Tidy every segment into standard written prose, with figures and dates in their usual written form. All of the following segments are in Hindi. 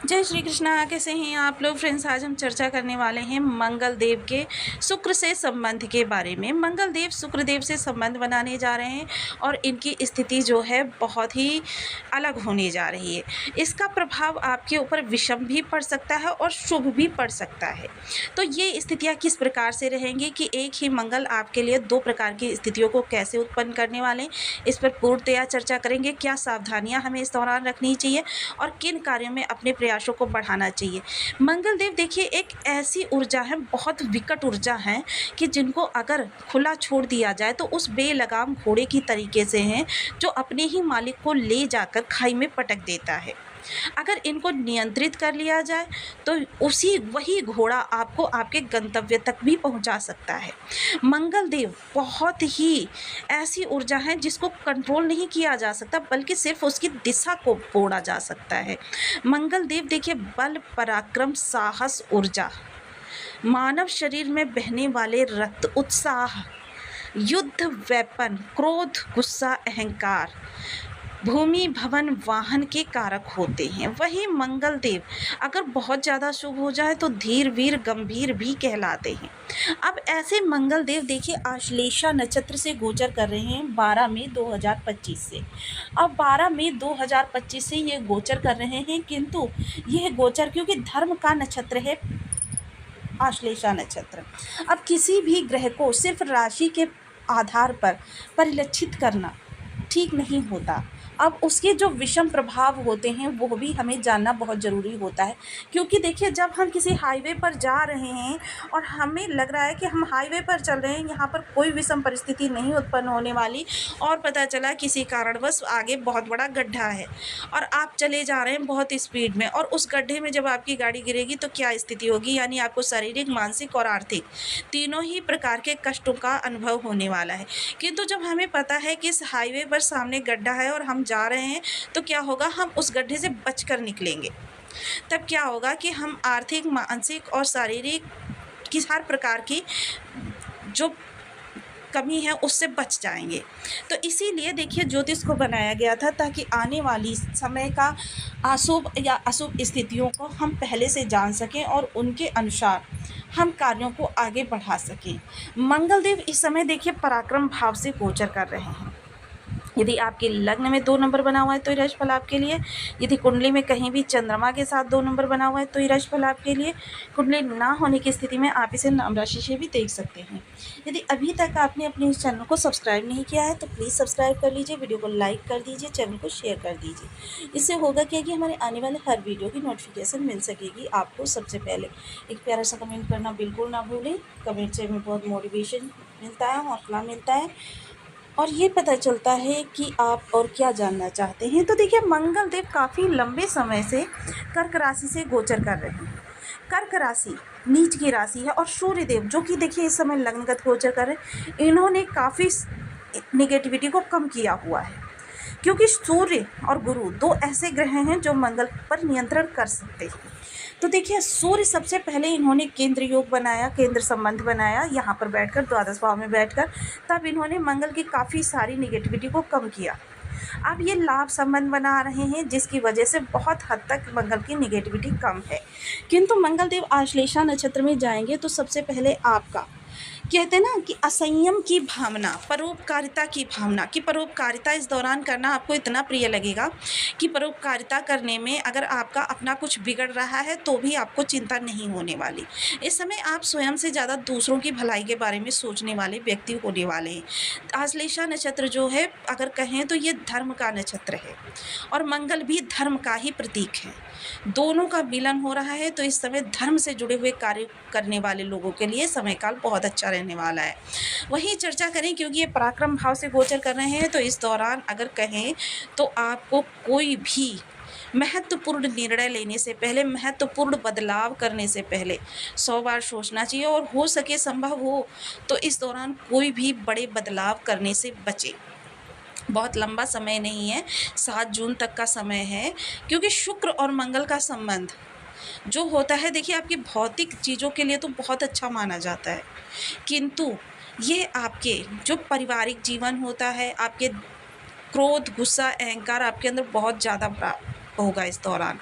जय श्री कृष्णा। कैसे हैं आप लोग फ्रेंड्स? आज हम चर्चा करने वाले हैं मंगल देव के शुक्र से संबंध के बारे में। मंगल देव शुक्र देव से संबंध बनाने जा रहे हैं और इनकी स्थिति जो है बहुत ही अलग होने जा रही है। इसका प्रभाव आपके ऊपर विषम भी पड़ सकता है और शुभ भी पड़ सकता है। तो ये स्थितियाँ किस प्रकार से रहेंगी कि एक ही मंगल आपके लिए दो प्रकार की स्थितियों को कैसे उत्पन्न करने वाले हैं, इस पर पूर्णतया चर्चा करेंगे। क्या सावधानियाँ हमें इस दौरान रखनी चाहिए और किन कार्यों में अपने प्रयासों को बढ़ाना चाहिए। मंगल देव देखिए एक ऐसी ऊर्जा है, बहुत विकट ऊर्जा है कि जिनको अगर खुला छोड़ दिया जाए तो उस बेलगाम घोड़े की तरीके से हैं जो अपने ही मालिक को ले जाकर खाई में पटक देता है। अगर इनको नियंत्रित कर लिया जाए तो वही घोड़ा आपको आपके गंतव्य तक भी पहुंचा सकता है। मंगल देव बहुत ही ऐसी ऊर्जा है जिसको कंट्रोल नहीं किया जा सकता, बल्कि सिर्फ उसकी दिशा को मोड़ा जा सकता है। मंगल देव देखिए बल, पराक्रम, साहस, ऊर्जा, मानव शरीर में बहने वाले रक्त, उत्साह, युद्ध, वेपन, क्रोध, गुस्सा, अहंकार, भूमि, भवन, वाहन के कारक होते हैं। वही मंगल देव अगर बहुत ज़्यादा शुभ हो जाए तो धीर, वीर, गंभीर भी कहलाते हैं। अब ऐसे मंगल देव देखिए आश्लेषा नक्षत्र से गोचर कर रहे हैं 12 मई 2025 से। अब 12 मई 2025 से ये गोचर कर रहे हैं, किंतु यह गोचर क्योंकि धर्म का नक्षत्र है आश्लेषा नक्षत्र। अब किसी भी ग्रह को सिर्फ राशि के आधार पर परिलक्षित करना ठीक नहीं होता। अब उसके जो विषम प्रभाव होते हैं वो भी हमें जानना बहुत ज़रूरी होता है, क्योंकि देखिए जब हम किसी हाईवे पर जा रहे हैं और हमें लग रहा है कि हम हाईवे पर चल रहे हैं, यहाँ पर कोई विषम परिस्थिति नहीं उत्पन्न होने वाली, और पता चला किसी कारणवश आगे बहुत बड़ा गड्ढा है और आप चले जा रहे हैं बहुत स्पीड में, और उस गड्ढे में जब आपकी गाड़ी गिरेगी तो क्या स्थिति होगी। यानी आपको शारीरिक, मानसिक और आर्थिक तीनों ही प्रकार के कष्टों का अनुभव होने वाला है। किंतु जब हमें पता है कि इस हाईवे पर सामने गड्ढा है और हम जा रहे हैं तो क्या होगा, हम उस गड्ढे से बचकर निकलेंगे। तब क्या होगा कि हम आर्थिक, मानसिक और शारीरिक की हर प्रकार की जो कमी है उससे बच जाएंगे। तो इसीलिए देखिए ज्योतिष को बनाया गया था ताकि आने वाली समय का अशुभ या अशुभ स्थितियों को हम पहले से जान सकें और उनके अनुसार हम कार्यों को आगे बढ़ा सकें। मंगल देव इस समय देखिए पराक्रम भाव से गोचर कर रहे हैं। यदि आपके लग्न में 2 नंबर बना हुआ है तो ये राशि फल आपके लिए। यदि कुंडली में कहीं भी चंद्रमा के साथ 2 नंबर बना हुआ है तो ये राशि फल आपके लिए। कुंडली ना होने की स्थिति में आप इसे नाम राशि से भी देख सकते हैं। यदि अभी तक आपने अपने इस चैनल को सब्सक्राइब नहीं किया है तो प्लीज़ सब्सक्राइब कर लीजिए, वीडियो को लाइक कर दीजिए, चैनल को शेयर कर दीजिए। इससे होगा क्या कि हमारे आने वाले हर वीडियो की नोटिफिकेशन मिल सकेगी आपको सबसे पहले। एक प्यारा सा कमेंट करना बिल्कुल ना भूलें। कमेंट से हमें बहुत मोटिवेशन मिलता है, हौसला मिलता है और ये पता चलता है कि आप और क्या जानना चाहते हैं। तो देखिए मंगल देव काफ़ी लंबे समय से कर्क राशि से गोचर कर रहे हैं। कर्क राशि नीच की राशि है और सूर्य देव जो कि देखिए इस समय लग्नगत गोचर कर रहे हैं, इन्होंने काफ़ी निगेटिविटी को कम किया हुआ है, क्योंकि सूर्य और गुरु 2 ऐसे ग्रह हैं जो मंगल पर नियंत्रण कर सकते हैं। तो देखिए सूर्य सबसे पहले इन्होंने केंद्र योग बनाया, केंद्र संबंध बनाया, यहाँ पर बैठकर द्वादश भाव में बैठकर, तब इन्होंने मंगल की काफ़ी सारी निगेटिविटी को कम किया। अब ये लाभ संबंध बना रहे हैं जिसकी वजह से बहुत हद तक मंगल की निगेटिविटी कम है। किंतु मंगल देव आश्लेषा नक्षत्र में जाएंगे तो सबसे पहले आपका कहते हैं ना कि असंयम की भावना, परोपकारिता की भावना, कि परोपकारिता इस दौरान करना आपको इतना प्रिय लगेगा कि परोपकारिता करने में अगर आपका अपना कुछ बिगड़ रहा है तो भी आपको चिंता नहीं होने वाली। इस समय आप स्वयं से ज़्यादा दूसरों की भलाई के बारे में सोचने वाले व्यक्ति होने वाले हैं। आश्लेषा नक्षत्र जो है अगर कहें तो ये धर्म का नक्षत्र है और मंगल भी धर्म का ही प्रतीक है। दोनों का मिलन हो रहा है तो इस समय धर्म से जुड़े हुए कार्य करने वाले लोगों के लिए समय काल बहुत अच्छा रहने वाला है। वहीं चर्चा करें क्योंकि ये पराक्रम भाव से गोचर कर रहे हैं तो इस दौरान अगर कहें तो आपको कोई भी महत्वपूर्ण निर्णय लेने से पहले, महत्वपूर्ण बदलाव करने से पहले 100 बार सोचना चाहिए और हो सके संभव हो तो इस दौरान कोई भी बड़े बदलाव करने से बचे। बहुत लंबा समय नहीं है, 7 जून तक का समय है, क्योंकि शुक्र और मंगल का संबंध जो होता है देखिए आपकी भौतिक चीज़ों के लिए तो बहुत अच्छा माना जाता है, किंतु ये आपके जो पारिवारिक जीवन होता है, आपके क्रोध, गुस्सा, अहंकार आपके अंदर बहुत ज़्यादा होगा इस दौरान।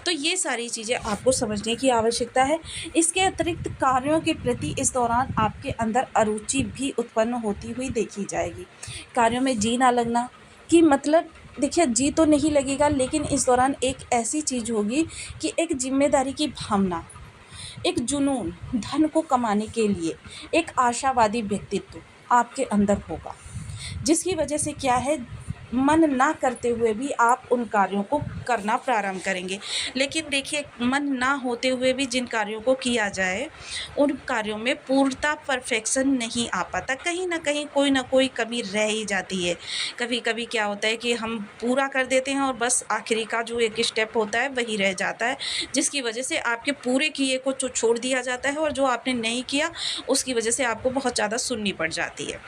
तो ये सारी चीज़ें आपको समझने की आवश्यकता है। इसके अतिरिक्त कार्यों के प्रति इस दौरान आपके अंदर अरुचि भी उत्पन्न होती हुई देखी जाएगी। कार्यों में जी ना लगना कि मतलब देखिए, जी तो नहीं लगेगा, लेकिन इस दौरान एक ऐसी चीज़ होगी कि एक ज़िम्मेदारी की भावना, एक जुनून, धन को कमाने के लिए एक आशावादी व्यक्तित्व आपके अंदर होगा, जिसकी वजह से क्या है, मन ना करते हुए भी आप उन कार्यों को करना प्रारंभ करेंगे। लेकिन देखिए, मन ना होते हुए भी जिन कार्यों को किया जाए, उन कार्यों में पूर्णतः परफेक्शन नहीं आ पाता। कहीं न कहीं कोई न कोई कमी रह ही जाती है। कभी-कभी क्या होता है कि हम पूरा कर देते हैं और बस आखिरी का जो एक स्टेप होता है वही रह जाता है, जिसकी वजह से आपके पूरे किए को जो छोड़ दिया जाता है और जो आपने नहीं किया, उसकी वजह से आपको बहुत ज़्यादा सुननी पड़ जाती है।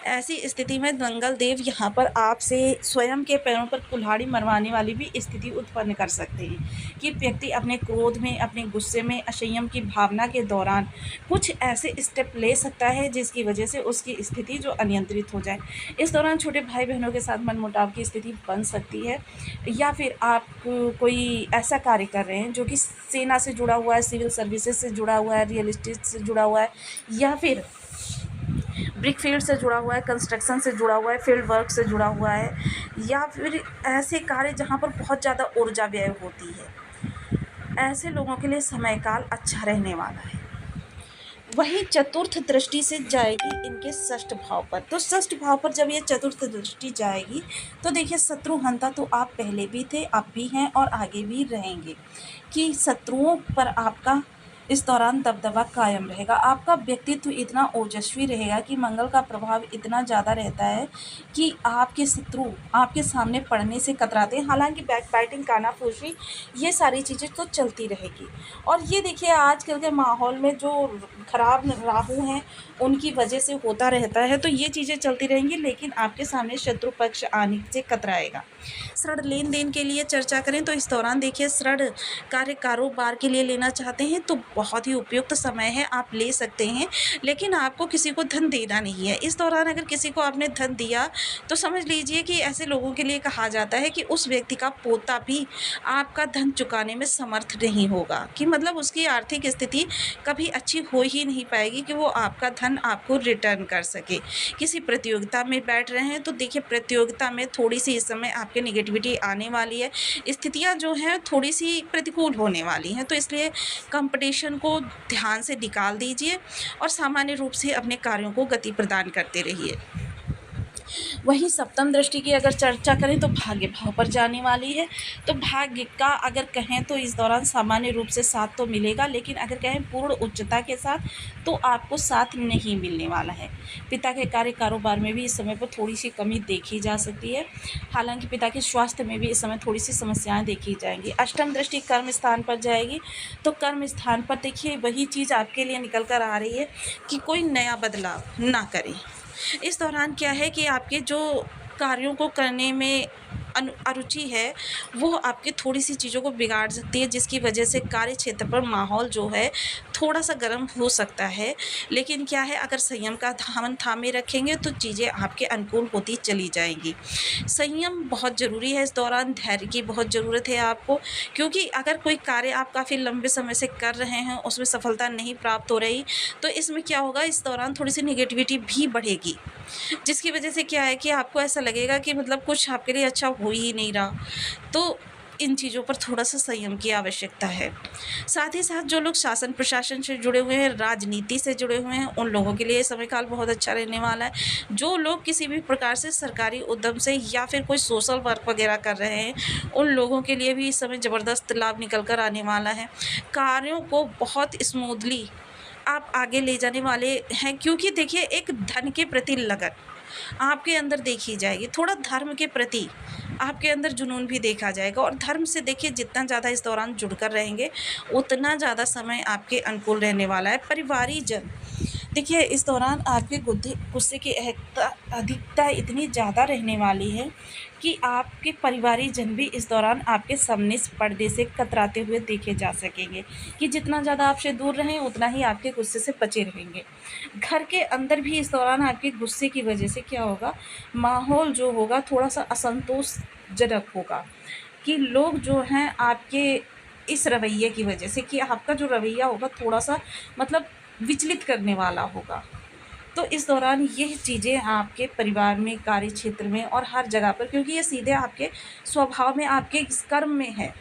ऐसी स्थिति में मंगल देव यहाँ पर आपसे स्वयं के पैरों पर कुल्हाड़ी मरवाने वाली भी स्थिति उत्पन्न कर सकते हैं कि व्यक्ति अपने क्रोध में, अपने गुस्से में, असंयम की भावना के दौरान कुछ ऐसे स्टेप ले सकता है जिसकी वजह से उसकी स्थिति जो अनियंत्रित हो जाए। इस दौरान छोटे भाई बहनों के साथ मनमुटाव की स्थिति बन सकती है, या फिर आप कोई ऐसा कार्य कर रहे हैं जो कि सेना से जुड़ा हुआ है, सिविल सर्विसेज से जुड़ा हुआ है, रियल एस्टेट से जुड़ा हुआ है, या फिर ब्रिक फील्ड से जुड़ा हुआ है, कंस्ट्रक्शन से जुड़ा हुआ है, फील्ड वर्क से जुड़ा हुआ है, या फिर ऐसे कार्य जहाँ पर बहुत ज़्यादा ऊर्जा व्यय होती है, ऐसे लोगों के लिए समय काल अच्छा रहने वाला है। वहीं चतुर्थ दृष्टि से जाएगी इनके षष्ठ भाव पर। तो षष्ठ भाव पर जब ये चतुर्थ दृष्टि जाएगी तो देखिए, शत्रुहंता तो आप पहले भी थे, अब भी हैं और आगे भी रहेंगे, कि शत्रुओं पर आपका इस दौरान दबदबा कायम रहेगा। आपका व्यक्तित्व इतना ओजस्वी रहेगा कि मंगल का प्रभाव इतना ज़्यादा रहता है कि आपके शत्रु आपके सामने पड़ने से कतराते हैं। हालांकि बैकबाइटिंग, कानाफूसी, ये सारी चीज़ें तो चलती रहेगी। और ये देखिए, आजकल के माहौल में जो खराब राहु हैं उनकी वजह से होता रहता है, तो ये चीज़ें चलती रहेंगी, लेकिन आपके सामने शत्रु पक्ष आने से कतराएगा। ऋण लेन देन के लिए चर्चा करें तो इस दौरान देखिए, ऋण कार्य कारोबार के लिए लेना चाहते हैं तो बहुत ही उपयुक्त समय है, आप ले सकते हैं। लेकिन आपको किसी को धन देना नहीं है। इस दौरान अगर किसी को आपने धन दिया तो समझ लीजिए कि ऐसे लोगों के लिए कहा जाता है कि उस व्यक्ति का पोता भी आपका धन चुकाने में समर्थ नहीं होगा, कि मतलब उसकी आर्थिक स्थिति कभी अच्छी हो ही नहीं पाएगी कि वो आपका धन आपको रिटर्न कर सके। किसी प्रतियोगिता में बैठ रहे हैं तो देखिए, प्रतियोगिता में थोड़ी सी इस समय आपके नेगेटिविटी आने वाली है, स्थितियाँ जो हैं थोड़ी सी प्रतिकूल होने वाली हैं, तो इसलिए कंपटीशन को ध्यान से निकाल दीजिए और सामान्य रूप से अपने कार्यों को गति प्रदान करते रहिए। वहीं सप्तम दृष्टि की अगर चर्चा करें तो भाग्य भाव पर जाने वाली है। तो भाग्य का अगर कहें तो इस दौरान सामान्य रूप से साथ तो मिलेगा, लेकिन अगर कहें पूर्ण उच्चता के साथ तो आपको साथ नहीं मिलने वाला है। पिता के कार्य कारोबार में भी इस समय पर थोड़ी सी कमी देखी जा सकती है। हालांकि पिता के स्वास्थ्य में भी इस समय थोड़ी सी समस्याएं देखी जाएंगी। अष्टम दृष्टि कर्म स्थान पर जाएगी, तो कर्म स्थान पर देखिए वही चीज़ आपके लिए निकल कर आ रही है कि कोई नया बदलाव ना करें। इस दौरान क्या है कि आपके जो कार्यों को करने में अरुचि है, वो आपकी थोड़ी सी चीज़ों को बिगाड़ सकती है, जिसकी वजह से कार्य क्षेत्र पर माहौल जो है थोड़ा सा गर्म हो सकता है। लेकिन क्या है, अगर संयम का दामन थामे रखेंगे तो चीज़ें आपके अनुकूल होती चली जाएंगी। संयम बहुत ज़रूरी है इस दौरान, धैर्य की बहुत ज़रूरत है आपको, क्योंकि अगर कोई कार्य आप काफ़ी लंबे समय से कर रहे हैं, उसमें सफलता नहीं प्राप्त हो रही, तो इसमें क्या होगा, इस दौरान थोड़ी सी निगेटिविटी भी बढ़ेगी, जिसकी वजह से क्या है कि आपको ऐसा लगेगा कि मतलब कुछ आपके लिए अच्छा हो ही नहीं रहा। तो इन चीज़ों पर थोड़ा-सा संयम की आवश्यकता है। साथ ही साथ जो लोग शासन प्रशासन से जुड़े हुए हैं, राजनीति से जुड़े हुए हैं, उन लोगों के लिए समय काल बहुत अच्छा रहने वाला है। जो लोग किसी भी प्रकार से सरकारी उद्यम से या फिर कोई सोशल वर्क वगैरह कर रहे हैं, उन लोगों के लिए भी इस समय ज़बरदस्त लाभ निकल कर आने वाला है। कार्यों को बहुत स्मूथली आप आगे ले जाने वाले हैं, क्योंकि देखिए, एक धन के प्रति लगन आपके अंदर देखी जाएगी। थोड़ा धर्म के प्रति आपके अंदर जुनून भी देखा जाएगा, और धर्म से देखिए जितना ज़्यादा इस दौरान जुड़कर रहेंगे उतना ज़्यादा समय आपके अनुकूल रहने वाला है। परिवारी जन देखिए, इस दौरान आपके गुस्से की अधिकता इतनी ज़्यादा रहने वाली है कि आपके परिवारी जन भी इस दौरान आपके सामने पर्दे से कतराते हुए देखे जा सकेंगे, कि जितना ज़्यादा आपसे दूर रहें उतना ही आपके गुस्से से बचे रहेंगे। घर के अंदर भी इस दौरान आपके गुस्से की वजह से क्या होगा, माहौल जो होगा थोड़ा सा असंतोषजनक होगा। कि लोग जो हैं आपके इस रवैये की वजह से, कि आपका जो रवैया होगा थोड़ा-सा मतलब विचलित करने वाला होगा। तो इस दौरान यह चीज़ें आपके परिवार में, कार्य क्षेत्र में और हर जगह पर, क्योंकि ये सीधे आपके स्वभाव में, आपके इस कर्म में है।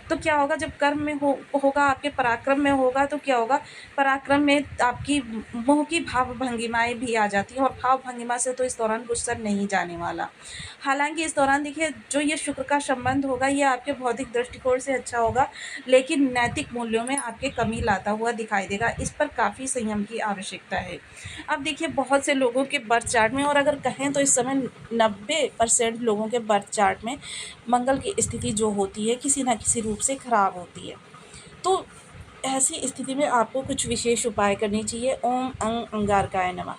तो क्या होगा, जब कर्म में होगा, आपके पराक्रम में होगा, तो क्या होगा, पराक्रम में आपकी मोह की भाव भंगिमाएँ भी आ जाती हैं, और भाव भंगिमा से तो इस दौरान गुजर नहीं जाने वाला। हालाँकि इस दौरान देखिए, जो ये शुक्र का संबंध होगा, ये आपके बौद्धिक दृष्टिकोण से अच्छा होगा, लेकिन नैतिक मूल्यों में आपके कमी लाता हुआ दिखाई देगा। इस पर काफ़ी संयम की आवश्यकता है। अब देखिए, बहुत से लोगों के बर्थ चार्ट में, और अगर कहें तो इस समय 90% लोगों के बर्थ चार्ट में मंगल की स्थिति जो होती है, किसी न किसी रूप से खराब होती है। तो ऐसी स्थिति में आपको कुछ विशेष उपाय करने चाहिए। ओम अंग अंगारकाय नमः।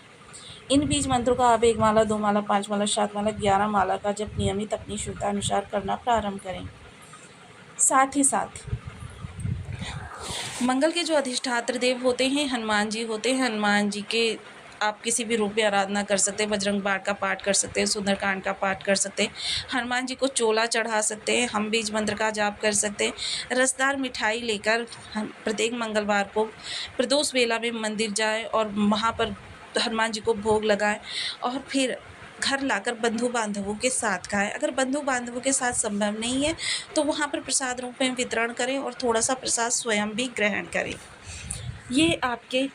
इन बीज मंत्रों का आप 1 माला, 2 माला, 5 माला, 7 माला, 11 माला का जप नियमित अपनी शुद्धता अनुसार करना प्रारंभ करें। साथ ही साथ मंगल के जो अधिष्ठात्र देव होते हैं, हनुमान जी होते हैं। हनुमान जी के आप किसी भी रूप में आराधना कर सकते हैं। बजरंग बाण का पाठ कर सकते हैं, सुंदरकांड का पाठ कर सकते हैं, हनुमान जी को चोला चढ़ा सकते हैं, हम बीज मंत्र का जाप कर सकते हैं। रसदार मिठाई लेकर हम प्रत्येक मंगलवार को प्रदोष वेला में मंदिर जाएं और वहाँ पर हनुमान जी को भोग लगाएं, और फिर घर लाकर बंधु बांधवों के साथ खाएं। अगर बंधु बांधवों के साथ संभव नहीं है तो वहाँ पर प्रसाद रूप में वितरण करें, और थोड़ा सा प्रसाद स्वयं भी ग्रहण करें। ये आपके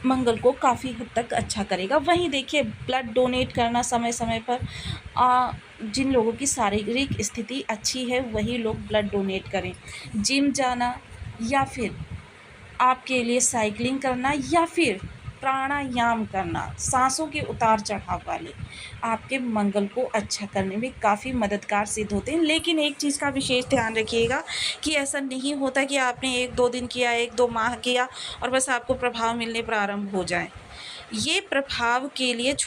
मंगल को काफ़ी हद तक अच्छा करेगा। वहीं देखिए, ब्लड डोनेट करना समय समय पर, जिन लोगों की शारीरिक स्थिति अच्छी है वही लोग ब्लड डोनेट करें। जिम जाना, या फिर आपके लिए साइकिलिंग करना, या फिर प्राणायाम करना, सांसों के उतार चढ़ाव वाले, आपके मंगल को अच्छा करने में काफ़ी मददगार सिद्ध होते हैं। लेकिन एक चीज़ का विशेष ध्यान रखिएगा कि ऐसा नहीं होता कि आपने 1-2 दिन किया, 1-2 माह किया और बस आपको प्रभाव मिलने प्रारंभ हो जाए। ये प्रभाव के लिए